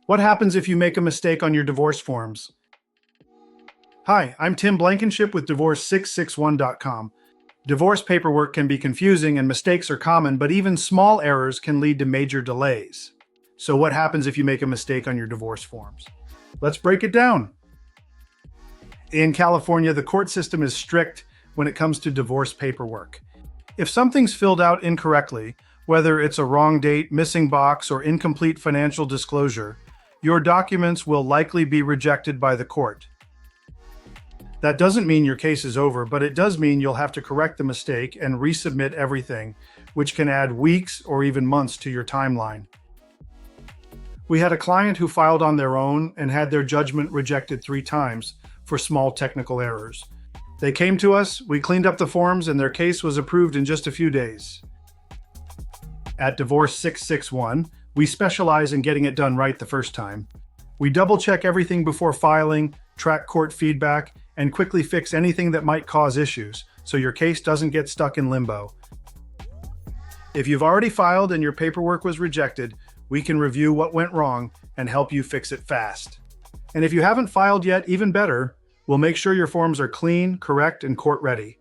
What happens if you make a mistake on your divorce forms? Hi, I'm Tim Blankenship with Divorce661.com. Divorce paperwork can be confusing and mistakes are common, but even small errors can lead to major delays. So what happens if you make a mistake on your divorce forms? Let's break it down. In California, the court system is strict when it comes to divorce paperwork. If something's filled out incorrectly, whether it's a wrong date, missing box, or incomplete financial disclosure, your documents will likely be rejected by the court. That doesn't mean your case is over, but it does mean you'll have to correct the mistake and resubmit everything, which can add weeks or even months to your timeline. We had a client who filed on their own and had their judgment rejected 3 times for small technical errors. They came to us, we cleaned up the forms, and their case was approved in just a few days. At Divorce 661, we specialize in getting it done right the first time. We double-check everything before filing, track court feedback, and quickly fix anything that might cause issues, so your case doesn't get stuck in limbo. If you've already filed and your paperwork was rejected, we can review what went wrong and help you fix it fast. And if you haven't filed yet, even better, we'll make sure your forms are clean, correct, and court-ready.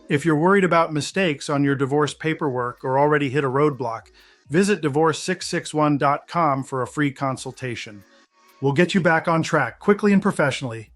If you're worried about mistakes on your divorce paperwork or already hit a roadblock, visit Divorce661.com for a free consultation. We'll get you back on track quickly and professionally.